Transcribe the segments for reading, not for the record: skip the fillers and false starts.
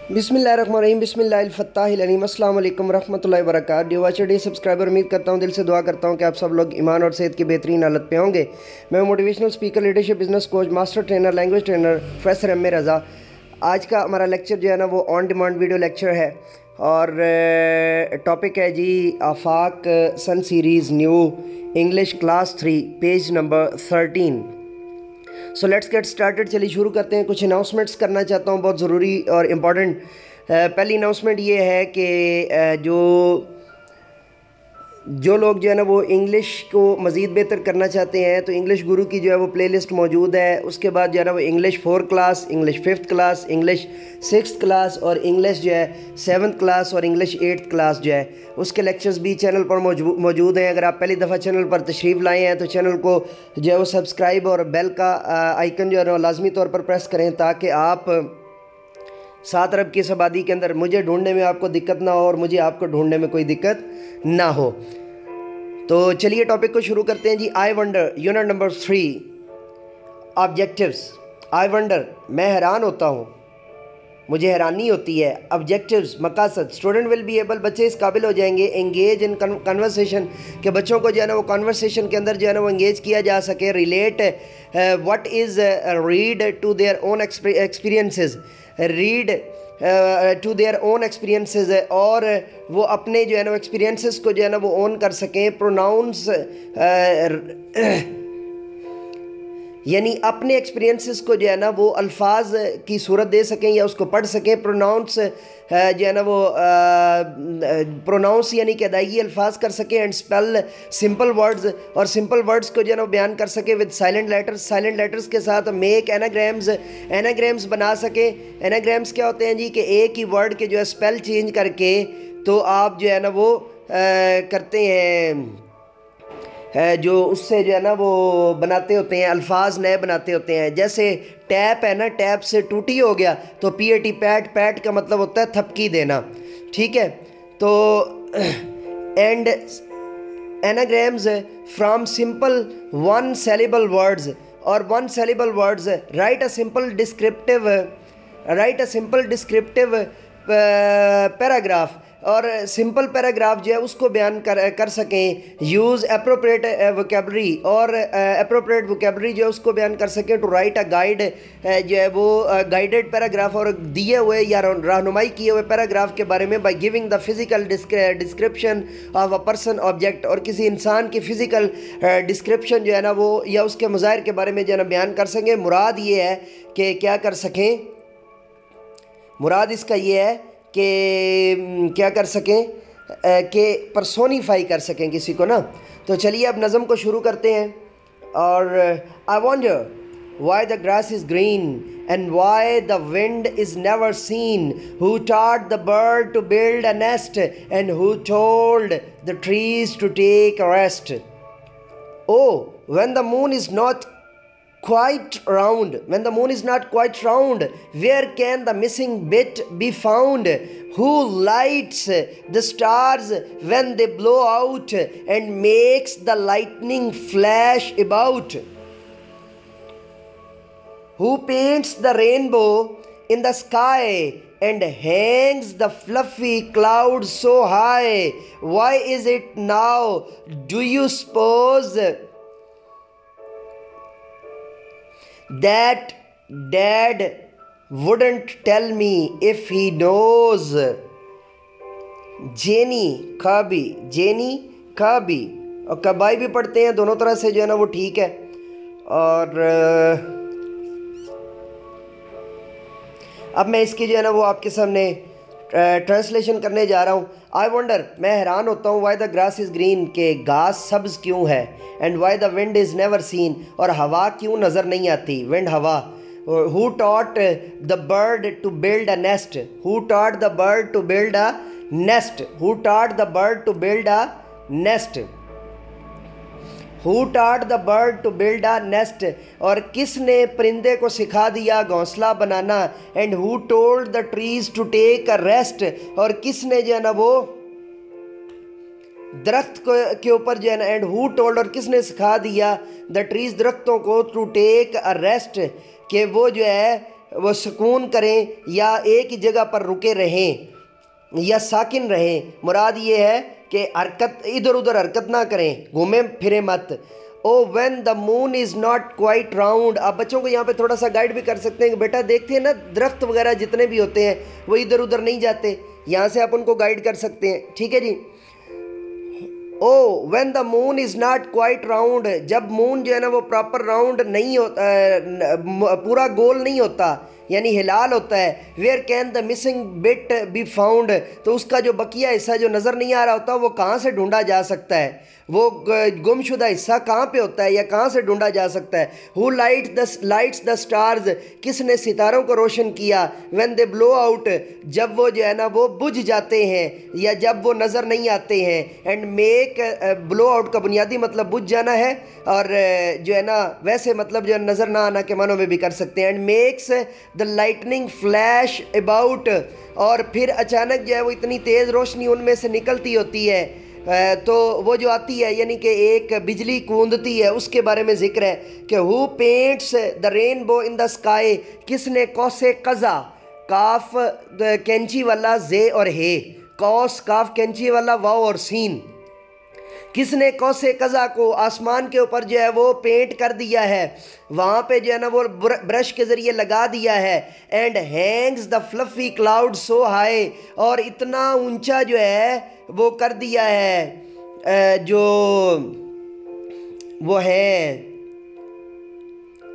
बिस्मिल्लाहिर्रहमानिर्रहीम बिस्मिल्लाहिल-फत्ताहिल-अलीम अस्सलाम वालेकुम रहमतुल्लाहि व बरकातहू। डियर वॉचर डे सब्सक्राइबर, उम्मीद करता हूँ, दिल से दुआ करता हूँ कि आप सब लोग ईमान और सेहत की बेहतरीन हालत पे होंगे। मैं motivational speaker, leadership, business coach, master trainer, language trainer professor M A Raza. आज का हमारा लेक्चर जो है ना वो ऑन डिमांड वीडियो लेक्चर है और टॉपिक है जी Afaq son series new English class 3 page number 13। So let's get started. चलिए शुरू करते हैं। कुछ अनाउंसमेंट्स करना चाहता हूँ बहुत ज़रूरी और इम्पॉर्टेंट। पहली अनाउंसमेंट ये है कि जो लोग जो है ना वो इंग्लिश को मज़ीद बेहतर करना चाहते हैं तो इंग्लिश गुरु की जो है वो प्लेलिस्ट मौजूद है। उसके बाद जो है ना वो English 4 class, English 5th class, English 6th class और इंग्लिश जो है 7th क्लास और इंग्लिश 8th क्लास जो है उसके लेक्चर्स भी चैनल पर मौजूद हैं। अगर आप पहली दफ़ा चैनल पर तशरीफ़ लाए हैं तो चैनल को जो है वो सब्सक्राइब और बेल का आइकन जो है ना लाजमी तौर पर प्रेस करें ताकि आप 7 अरब की इस आबादी के अंदर मुझे ढूंढने में आपको दिक्कत ना हो और मुझे आपको ढूंढने में कोई दिक्कत ना हो। तो चलिए टॉपिक को शुरू करते हैं जी। I wonder, unit number 3, objectives. I wonder, मैं हैरान होता हूँ, मुझे हैरानी होती है। ऑब्जेक्टिव्स, मकासद। स्टूडेंट विल बी एबल, बच्चे इस काबिल हो जाएंगे, एंगेज इन कन्वर्सेशन, के बच्चों को जो है ना वो कन्वर्सेशन के अंदर जो है ना वो एंगेज किया जा सके। Relate what is read to their own experiences, read to their own experiences, और वो अपने जो है ना एक्सपीरियंसेस को जो है ना वो ओन कर सकें। प्रोनाउंस, यानी अपने एक्सपीरियंसेस को जो है ना वो अल्फाज की सूरत दे सकें या उसको पढ़ सकें। प्रोनाउंस जो है ना वो प्रोनाउंस यानी कि अदायगी अल्फाज कर सकें। एंड स्पेल सिंपल वर्ड्स, और सिंपल वर्ड्स को जो है ना बयान कर सके with silent letters, silent letters के साथ। मेक एनाग्राम्स, एनाग्राम्स बना सके। एनाग्राम्स क्या होते हैं जी कि एक ही वर्ड के जो है स्पेल चेंज करके तो आप जो है ना वो करते हैं जो उससे जो है ना वो बनाते होते हैं, अल्फाज नए बनाते होते हैं। जैसे टैप है ना, टैप से टूटी हो गया तो PAT, पैट, पैट का मतलब होता है थपकी देना, ठीक है। तो and anagrams from simple one syllable words, और one syllable words. Write a simple descriptive paragraph, और सिंपल पैराग्राफ जो है उसको बयान कर सकें। यूज़ अप्रोप्रिएट वोकेबलरी, और अप्रोप्रिएट वोकेबलरी जो है उसको बयान कर सकें। टू राइट अ गाइड, जो है वो गाइडेड पैराग्राफ, और दिए हुए या रहनुमाई किए हुए पैराग्राफ के बारे में। By giving the physical description of a person object, और किसी इंसान की फ़िज़िकल डिस्क्रिप्शन जो है ना वो या उसके मज़ाहिर के बारे में जो है ना बयान कर सकें। मुराद ये है कि क्या कर सकें, मुराद इसका ये है कि क्या कर सकें कि पर्सोनीफाई कर सकें किसी को ना। तो चलिए अब नज़म को शुरू करते हैं। और I wonder why the grass is green and why the wind is never seen, who taught the bird to build a nest and who told the trees to take a rest. Oh, when the moon is not quite round, when the moon is not quite round, where can the missing bit be found? Who lights the stars when they blow out and makes the lightning flash about? Who paints the rainbow in the sky and hangs the fluffy clouds so high? Why is it now, do you suppose, that dad wouldn't tell me if he knows? जेनी खाबी, जेनी खाबी, और कबाई भी पढ़ते हैं, दोनों तरह से जो है ना वो ठीक है। और अब मैं इसकी जो है ना वो आपके सामने ट्रांसलेशन करने जा रहा हूँ। आई वंडर, मैं हैरान होता हूँ। Why the grass is green, के घास सब्ज़ क्यों है। And why the wind is never seen, और हवा क्यों नज़र नहीं आती, विंड हवा। Who taught the bird to build a nest, who taught the bird to build a nest, who taught the bird to build a nest, who taught the bird to build a nest, और किसने परिंदे को सिखा दिया घोंसला बनाना। And who told the trees to take a rest, और किसने जो है ना वो दरख्त के ऊपर जो है ना, एंड हु टोल्ड, और किसने सिखा दिया द ट्रीज दरख्तों को, टू टेक अ रेस्ट, कि वो जो है वो सुकून करें या एक ही जगह पर रुके रहें या साकिन रहें। मुराद ये है कि हरकत, इधर उधर हरकत ना करें, घूमें फिरें मत। O when the moon is not quite round. आप बच्चों को यहाँ पे थोड़ा सा गाइड भी कर सकते हैं कि बेटा देखते हैं ना, दरख्त वगैरह जितने भी होते हैं वो इधर उधर नहीं जाते, यहाँ से आप उनको गाइड कर सकते हैं। ठीक है जी। O when the moon is not quite round, जब मून जो है ना वो प्रॉपर राउंड नहीं होता, पूरा गोल नहीं होता, यानी हिलाल होता है। Where can the missing bit be found, तो उसका जो बकिया हिस्सा जो नज़र नहीं आ रहा होता वो कहाँ से ढूंढा जा सकता है, वो गुमशुदा हिस्सा कहाँ पे होता है या कहाँ से ढूंढा जा सकता है। हु लाइट्स द स्टार्स, किसने सितारों को रोशन किया। व्हेन दे ब्लो आउट, जब वो जो है ना वो बुझ जाते हैं या जब वो नज़र नहीं आते हैं। एंड मेक, ब्लो आउट का बुनियादी मतलब बुझ जाना है, और जो है ना वैसे मतलब जो नज़र ना आना के मानों में भी कर सकते हैं। And makes the lightning flash about, और फिर अचानक जो है वो इतनी तेज़ रोशनी उनमें से निकलती होती है, तो वो जो आती है यानी कि एक बिजली कूदती है, उसके बारे में जिक्र है कि who paints the rainbow in the sky, किसने कौसे कज़ा, काफ कैंची वाला जे और हे, कौस काफ कैंची वाला वाव और सीन, किसने कौसे कज़ा को आसमान के ऊपर जो है वो पेंट कर दिया है, वहाँ पे जो है ना वो ब्रश के ज़रिए लगा दिया है। And Hanks the fluffy cloud so high, और इतना ऊंचा जो है वो कर दिया है, जो वो है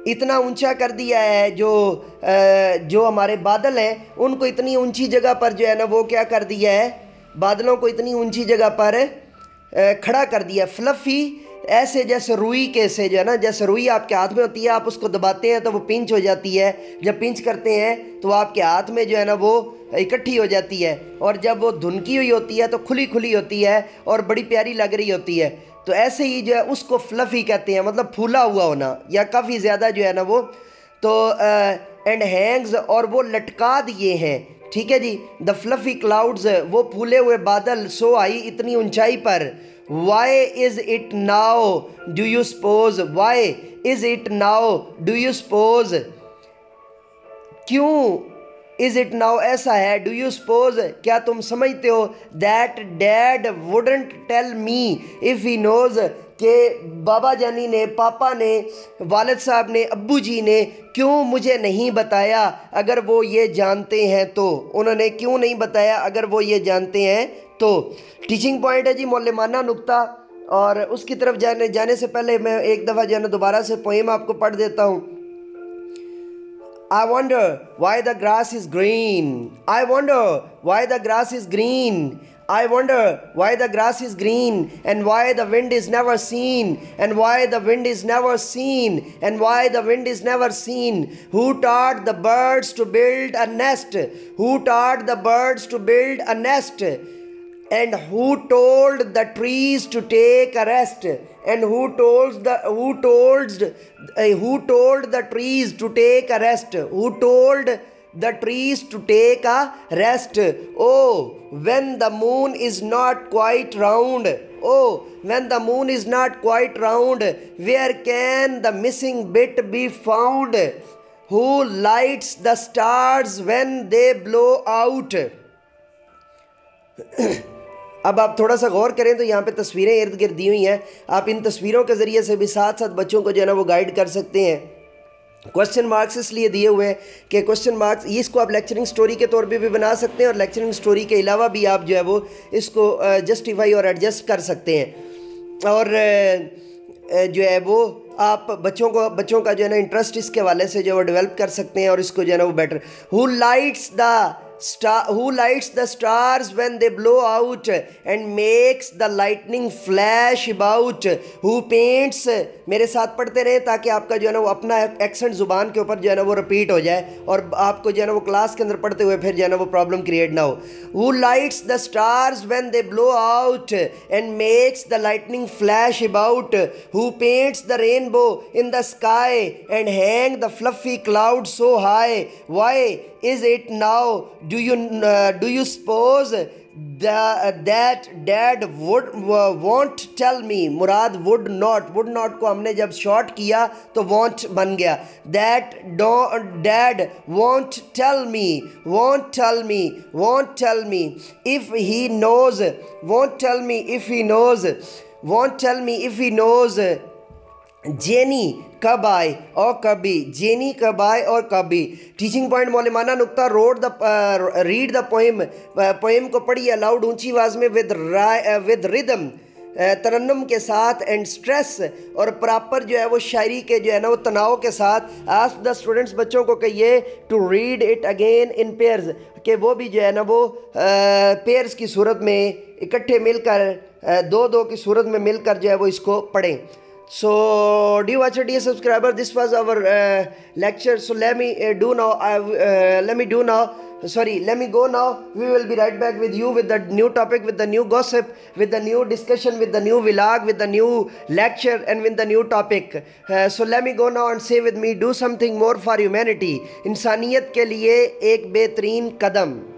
इतना ऊंचा कर दिया है जो हमारे बादल हैं उनको इतनी ऊंची जगह पर जो है ना वो क्या कर दिया है, बादलों को इतनी ऊंची जगह पर खड़ा कर दिया। फ्लफ़ी ऐसे जैसे रुई के से जो है ना, जैसे रुई आपके हाथ में होती है, आप उसको दबाते हैं तो वो पिंच हो जाती है, जब पिंच करते हैं तो आपके हाथ में जो है ना वो इकट्ठी हो जाती है, और जब वो धुनकी हुई होती है तो खुली खुली होती है और बड़ी प्यारी लग रही होती है। तो ऐसे ही जो है उसको फ्लफ़ी कहते हैं, मतलब फूला हुआ होना या काफ़ी ज़्यादा जो है ना वो। तो एंड हैंग्स, और वो लटका दिए हैं। ठीक है जी। द फ्लफ़ी क्लाउड्स, वो फूले हुए बादल, सो आई इतनी ऊंचाई पर। Why is it now do you suppose, why is it now do you suppose, क्यों इज़ इट नाउ ऐसा है, डू यू सपोज क्या तुम समझते हो, that dad wouldn't tell me if he knows, कि बाबा जानी ने, पापा ने, वालिद साहब ने, अब्बू जी ने क्यों मुझे नहीं बताया अगर वो ये जानते हैं तो, उन्होंने क्यों नहीं बताया अगर वो ये जानते हैं तो। टीचिंग पॉइंट है जी मौलमाना नुक्ता, और उसकी तरफ जाने से पहले मैं एक दफ़ा जो है ना दोबारा से पोएम आपको पढ़ देता हूँ। I wonder why the grass is green. I wonder why the grass is green. I wonder why the grass is green, and why the wind is never seen, and why the wind is never seen, and why the wind is never seen. Who taught the birds to build a nest? Who taught the birds to build a nest? And who told the trees to take a rest? And who told the trees to take a rest? Who told the trees to take a rest? Oh, when the moon is not quite round. Oh, when the moon is not quite round, where can the missing bit be found? Who lights the stars when they blow out? अब आप थोड़ा सा गौर करें तो यहाँ पे तस्वीरें इर्द गिर्द दी हुई हैं। आप इन तस्वीरों के ज़रिए से भी साथ साथ बच्चों को जो है ना वो गाइड कर सकते हैं। क्वेश्चन मार्क्स इसलिए दिए हुए हैं कि क्वेश्चन मार्क्स इसको आप लेक्चरिंग स्टोरी के तौर पे भी बना सकते हैं, और लेक्चरिंग स्टोरी के अलावा भी आप जो है वो इसको जस्टिफाई और एडजस्ट कर सकते हैं। और जो है वो आप बच्चों का जो है ना इंटरेस्ट इसके हवाले से जो है वो डेवलप कर सकते हैं, और इसको जो है ना वो better. Who lights the stars when they blow out and makes the lightning flash about? Who paints, मेरे साथ पढ़ते रहें ताकि आपका जो है ना वो अपना एक्सेंट ज़ुबान के ऊपर जो है ना वो रिपीट हो जाए, और आपको जो है ना वो क्लास के अंदर पढ़ते हुए फिर जो है ना वो प्रॉब्लम क्रिएट ना हो। Who lights the stars when they blow out and makes the lightning flash about? Who paints the rainbow in the sky and hang the fluffy clouds so high? Why is it now do you suppose that dad would won't tell me, Murad would not को हमने जब short किया तो won't बन गया। That dad won't tell me if he knows, won't tell me if he knows जेनी कब आए और कभी, जेनी कब आए और कभी। टीचिंग पॉइंट मौलिमाना नुक्ता, रीड द पोएम को पढ़िए अलाउड ऊंची आवाज़ में विद रिदम, तरन्नुम के साथ, एंड स्ट्रेस, और प्रॉपर जो है वो शायरी के जो है ना वो तनाव के साथ। आस्क द स्टूडेंट्स, बच्चों को कहिए to read it again in pairs, कि वो भी जो है ना वो पेयर्स की सूरत में इकट्ठे मिलकर दो दो की सूरत में मिलकर जो है वो इसको पढ़ें। So dear watcher, dear subscriber, this was our lecture. So let me go now. We will be right back with you with the new topic, with the new gossip, with the new discussion, with the new vlog, with the new lecture, and with the new topic. So let me go now and say with me, do something more for humanity. इंसानियत के लिए एक बेहतरीन कदम।